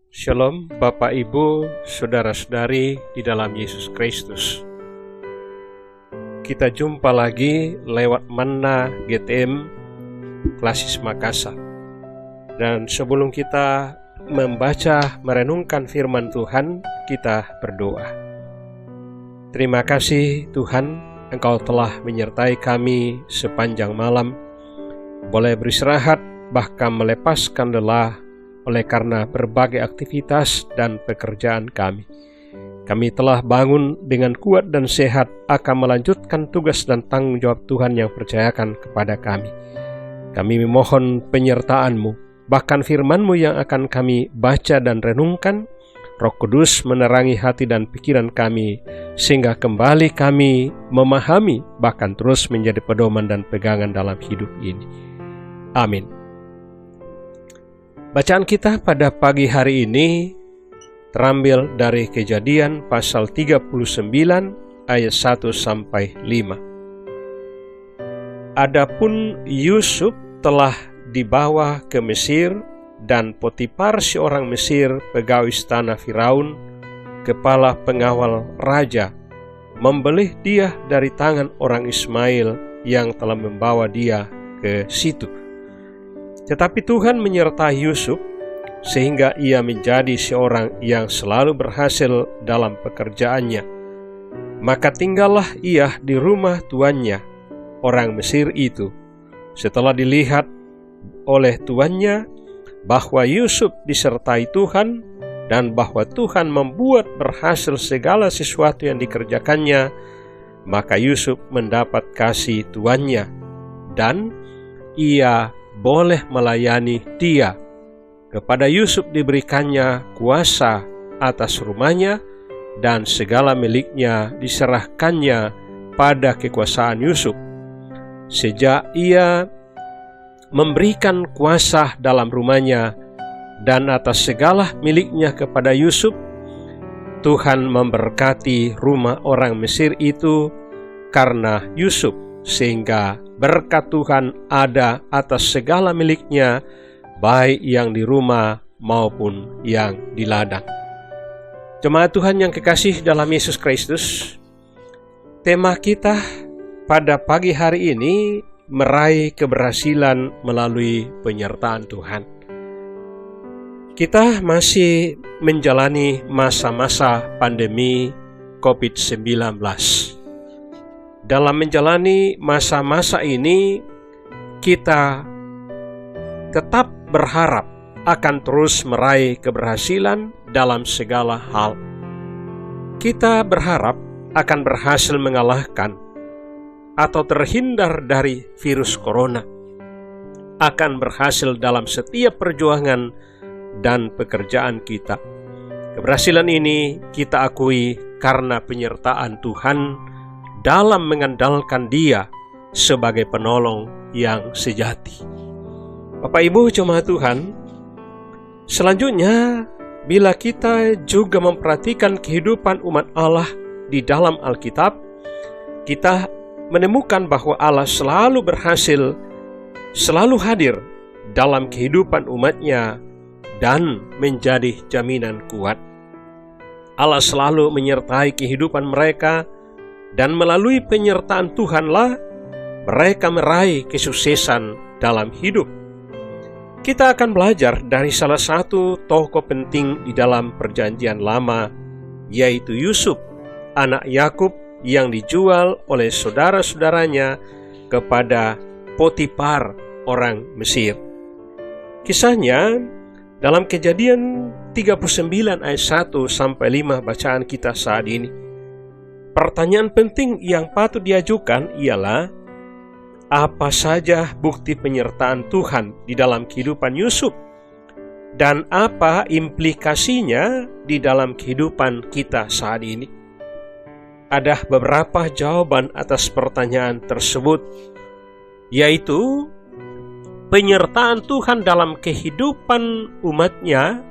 Shalom Bapak Ibu, Saudara-saudari di dalam Yesus Kristus. Kita jumpa lagi lewat Manna GTM Klasis Makassar. Dan sebelum kita membaca, merenungkan firman Tuhan, kita berdoa. Terima kasih Tuhan, Engkau telah menyertai kami sepanjang malam. Boleh beristirahat, bahkan melepaskan lelah oleh karena berbagai aktivitas dan pekerjaan kami. Kami telah bangun dengan kuat dan sehat akan melanjutkan tugas dan tanggung jawab Tuhan yang percayakan kepada kami. Kami memohon penyertaan-Mu, bahkan firman-Mu yang akan kami baca dan renungkan. Roh Kudus menerangi hati dan pikiran kami, sehingga kembali kami memahami, bahkan terus menjadi pedoman dan pegangan dalam hidup ini. Amin. Bacaan kita pada pagi hari ini terambil dari Kejadian pasal 39 ayat 1 sampai 5. Adapun Yusuf telah dibawa ke Mesir, dan Potifar seorang Mesir, pegawai istana Firaun, kepala pengawal raja, membeli dia dari tangan orang Ismail yang telah membawa dia ke situ. Tetapi Tuhan menyertai Yusuf, sehingga ia menjadi seorang yang selalu berhasil dalam pekerjaannya. Maka tinggallah ia di rumah tuannya, orang Mesir itu. Setelah dilihat oleh tuannya bahwa Yusuf disertai Tuhan, dan bahwa Tuhan membuat berhasil segala sesuatu yang dikerjakannya, maka Yusuf mendapat kasih tuannya, dan ia boleh melayani dia. Kepada Yusuf diberikannya kuasa atas rumahnya, dan segala miliknya diserahkannya pada kekuasaan Yusuf. Sejak ia memberikan kuasa dalam rumahnya dan atas segala miliknya kepada Yusuf, Tuhan memberkati rumah orang Mesir itu karena Yusuf, sehingga berkat Tuhan ada atas segala miliknya, baik yang di rumah maupun yang di ladang. Jemaat Tuhan yang kekasih dalam Yesus Kristus, tema kita pada pagi hari ini meraih keberhasilan melalui penyertaan Tuhan. Kita masih menjalani masa-masa pandemi COVID-19. Dalam menjalani masa-masa ini, kita tetap berharap akan terus meraih keberhasilan dalam segala hal. Kita berharap akan berhasil mengalahkan atau terhindar dari virus corona, akan berhasil dalam setiap perjuangan dan pekerjaan kita. Keberhasilan ini kita akui karena penyertaan Tuhan dalam mengandalkan Dia sebagai penolong yang sejati. Bapak Ibu jemaat Tuhan, selanjutnya bila kita juga memperhatikan kehidupan umat Allah di dalam Alkitab, kita menemukan bahwa Allah selalu berhasil, selalu hadir dalam kehidupan umatnya dan menjadi jaminan kuat. Allah selalu menyertai kehidupan mereka, dan melalui penyertaan Tuhanlah mereka meraih kesuksesan dalam hidup. Kita akan belajar dari salah satu tokoh penting di dalam Perjanjian Lama, yaitu Yusuf, anak Yakub yang dijual oleh saudara-saudaranya kepada Potifar, orang Mesir. Kisahnya dalam Kejadian 39 ayat 1 sampai 5 bacaan kita saat ini. Pertanyaan penting yang patut diajukan ialah, apa saja bukti penyertaan Tuhan di dalam kehidupan Yusuf, dan apa implikasinya di dalam kehidupan kita saat ini? Ada beberapa jawaban atas pertanyaan tersebut, yaitu penyertaan Tuhan dalam kehidupan umatnya,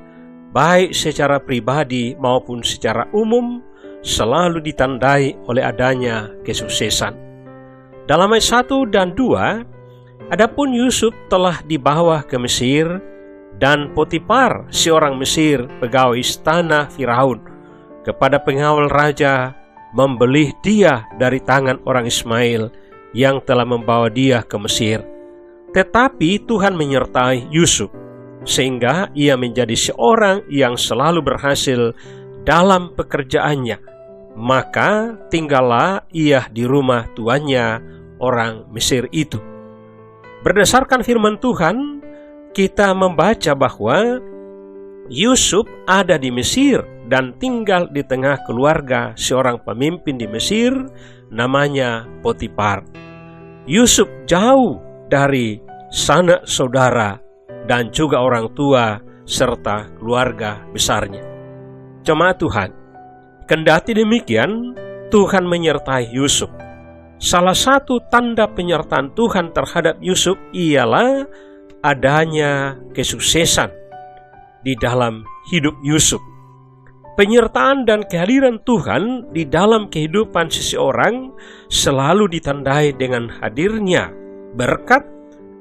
baik secara pribadi maupun secara umum, selalu ditandai oleh adanya kesuksesan. Dalam ayat 1 dan 2, adapun Yusuf telah dibawa ke Mesir, dan Potifar, seorang Mesir, pegawai istana Firaun, kepada pengawal raja, membeli dia dari tangan orang Ismail yang telah membawa dia ke Mesir. Tetapi Tuhan menyertai Yusuf, sehingga ia menjadi seorang yang selalu berhasil dalam pekerjaannya. Maka tinggallah ia di rumah tuannya, orang Mesir itu. Berdasarkan firman Tuhan, kita membaca bahwa Yusuf ada di Mesir dan tinggal di tengah keluarga seorang pemimpin di Mesir, namanya Potifar. Yusuf jauh dari sanak saudara dan juga orang tua serta keluarga besarnya. Jemaat Tuhan, kendati demikian, Tuhan menyertai Yusuf. Salah satu tanda penyertaan Tuhan terhadap Yusuf ialah adanya kesuksesan di dalam hidup Yusuf. Penyertaan dan kehadiran Tuhan di dalam kehidupan seseorang selalu ditandai dengan hadirnya berkat,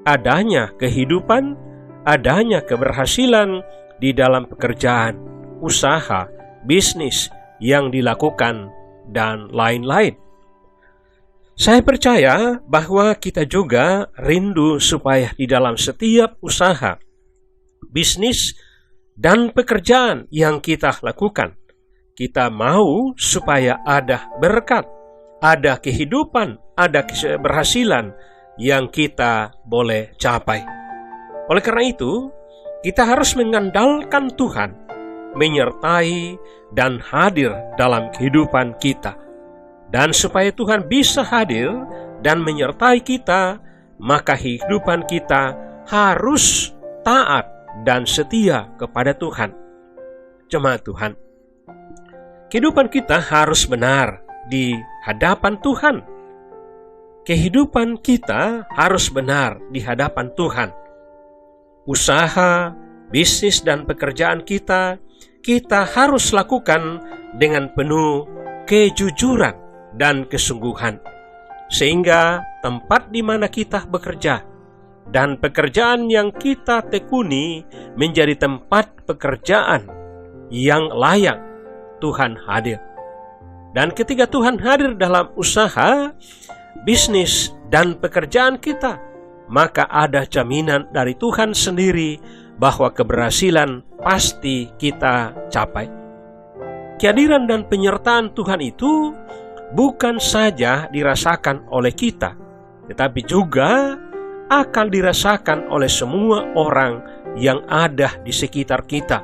adanya kehidupan, adanya keberhasilan di dalam pekerjaan, usaha, bisnis yang dilakukan, dan lain-lain. Saya percaya bahwa kita juga rindu supaya di dalam setiap usaha, bisnis, dan pekerjaan yang kita lakukan, kita mau supaya ada berkat, ada kehidupan, ada keberhasilan yang kita boleh capai. Oleh karena itu, kita harus mengandalkan Tuhan, menyertai dan hadir dalam kehidupan kita. Dan supaya Tuhan bisa hadir dan menyertai kita, maka kehidupan kita harus taat dan setia kepada Tuhan. Jemaat Tuhan, kehidupan kita harus benar di hadapan Tuhan. Kehidupan kita harus benar di hadapan Tuhan. Usaha, bisnis, dan pekerjaan kita harus lakukan dengan penuh kejujuran dan kesungguhan, sehingga tempat di mana kita bekerja dan pekerjaan yang kita tekuni menjadi tempat pekerjaan yang layak Tuhan hadir. Dan ketika Tuhan hadir dalam usaha, bisnis, dan pekerjaan kita, maka ada jaminan dari Tuhan sendiri bahwa keberhasilan pasti kita capai. Kehadiran dan penyertaan Tuhan itu bukan saja dirasakan oleh kita, tetapi juga akan dirasakan oleh semua orang yang ada di sekitar kita,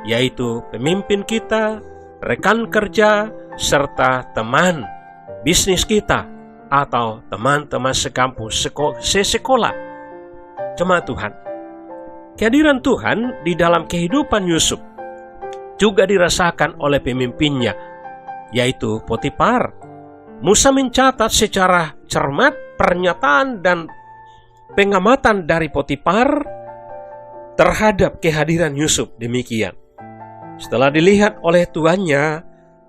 yaitu pemimpin kita, rekan kerja, serta teman bisnis kita, atau teman-teman sekampus, sekolah. Jemaat Tuhan, kehadiran Tuhan di dalam kehidupan Yusuf juga dirasakan oleh pemimpinnya, yaitu Potifar. Musa mencatat secara cermat pernyataan dan pengamatan dari Potifar terhadap kehadiran Yusuf demikian. Setelah dilihat oleh tuannya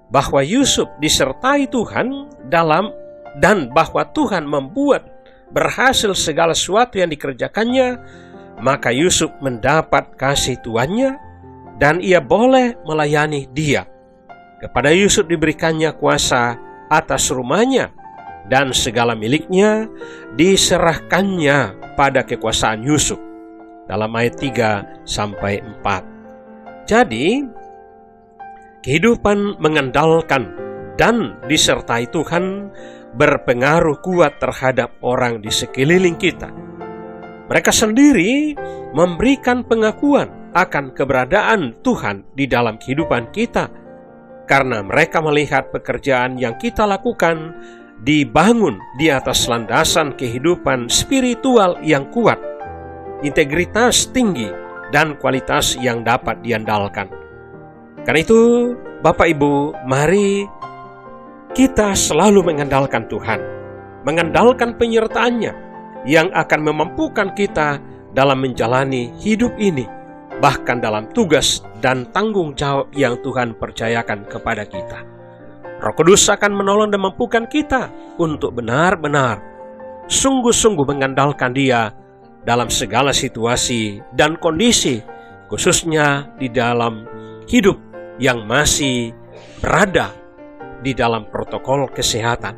bahwa Yusuf disertai Tuhan dan bahwa Tuhan membuat berhasil segala sesuatu yang dikerjakannya, maka Yusuf mendapat kasih tuannya dan ia boleh melayani dia. Kepada Yusuf diberikannya kuasa atas rumahnya, dan segala miliknya diserahkannya pada kekuasaan Yusuf. Dalam ayat 3-4. Jadi, kehidupan mengandalkan dan disertai Tuhan berpengaruh kuat terhadap orang di sekeliling kita. Mereka sendiri memberikan pengakuan akan keberadaan Tuhan di dalam kehidupan kita, karena mereka melihat pekerjaan yang kita lakukan dibangun di atas landasan kehidupan spiritual yang kuat, integritas tinggi, dan kualitas yang dapat diandalkan. Karena itu, Bapak Ibu, mari kita selalu mengandalkan Tuhan, mengandalkan penyertaan-Nya yang akan memampukan kita dalam menjalani hidup ini, bahkan dalam tugas dan tanggung jawab yang Tuhan percayakan kepada kita. Roh Kudus akan menolong dan memampukan kita untuk benar-benar sungguh-sungguh mengandalkan Dia dalam segala situasi dan kondisi khususnya di dalam hidup yang masih berada di dalam protokol kesehatan.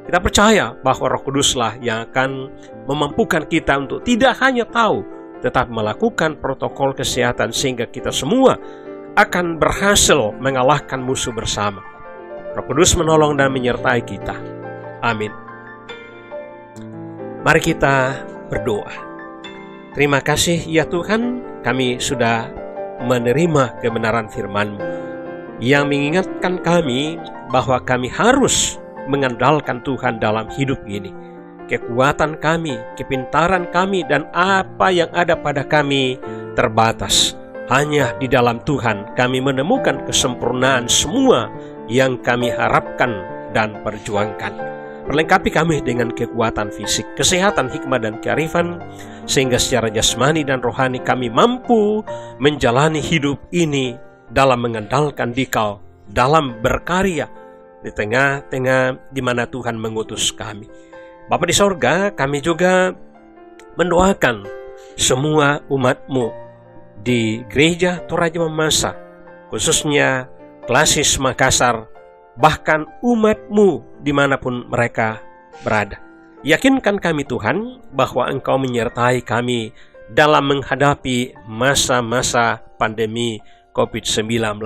Kita percaya bahwa Roh Kuduslah yang akan memampukan kita untuk tidak hanya tahu, tetap melakukan protokol kesehatan sehingga kita semua akan berhasil mengalahkan musuh bersama. Roh Kudus menolong dan menyertai kita. Amin. Mari kita berdoa. Terima kasih ya Tuhan, kami sudah menerima kebenaran firman-Mu yang mengingatkan kami bahwa kami harus mengandalkan Tuhan dalam hidup ini. Kekuatan kami, kepintaran kami, dan apa yang ada pada kami terbatas. Hanya di dalam Tuhan kami menemukan kesempurnaan semua yang kami harapkan dan perjuangkan. Perlengkapi kami dengan kekuatan fisik, kesehatan, hikmah, dan kearifan, sehingga secara jasmani dan rohani kami mampu menjalani hidup ini dalam mengandalkan Dikau, dalam berkarya di tengah-tengah di mana Tuhan mengutus kami. Bapa di sorga, kami juga mendoakan semua umat-Mu di Gereja Toraja Mamasa, khususnya Klasis Makassar, bahkan umat-Mu dimanapun mereka berada. Yakinkan kami Tuhan bahwa Engkau menyertai kami dalam menghadapi masa-masa pandemi COVID-19,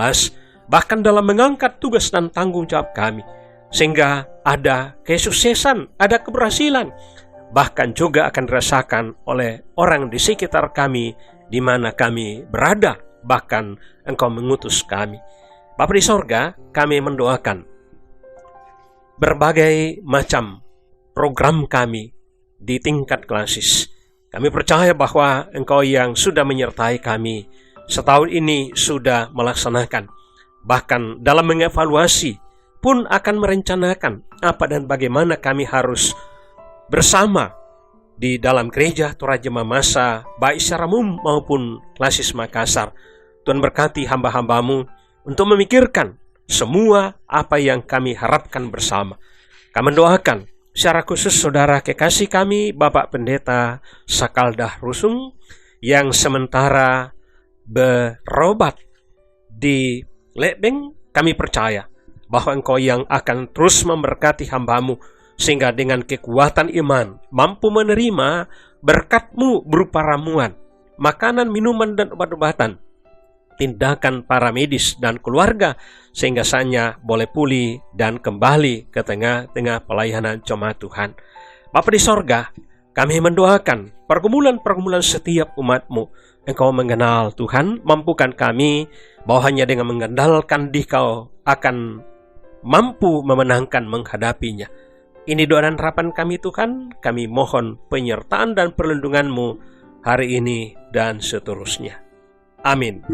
bahkan dalam mengangkat tugas dan tanggung jawab kami, sehingga ada kesuksesan, ada keberhasilan, bahkan juga akan dirasakan oleh orang di sekitar kami di mana kami berada, bahkan Engkau mengutus kami. Bapa di sorga, kami mendoakan berbagai macam program kami di tingkat klasis. Kami percaya bahwa Engkau yang sudah menyertai kami setahun ini sudah melaksanakan. Bahkan dalam mengevaluasi pun akan merencanakan apa dan bagaimana kami harus bersama di dalam Gereja Toraja Mamasa, baik secara umum maupun Klasis Makassar. Tuhan berkati hamba-hamba-Mu untuk memikirkan semua apa yang kami harapkan bersama. Kami mendoakan secara khusus saudara kekasih kami, Bapak Pendeta Sakaldah Rusung, yang sementara berobat di Lebeng. Kami percaya bahwa Engkau yang akan terus memberkati hamba-Mu, sehingga dengan kekuatan iman mampu menerima berkat-Mu berupa ramuan, makanan, minuman, dan obat-obatan, tindakan para medis dan keluarga, sehingga Sanya boleh pulih dan kembali ke tengah-tengah pelayanan jemaat Tuhan. Bapa di sorga, kami mendoakan pergumulan-pergumulan setiap umat-Mu. Engkau mengenal Tuhan, mampukan kami bahwa hanya dengan mengandalkan Dikau akan mampu memenangkan menghadapinya. Ini doa dan harapan kami Tuhan, kami mohon penyertaan dan perlindungan-Mu hari ini dan seterusnya. Amin.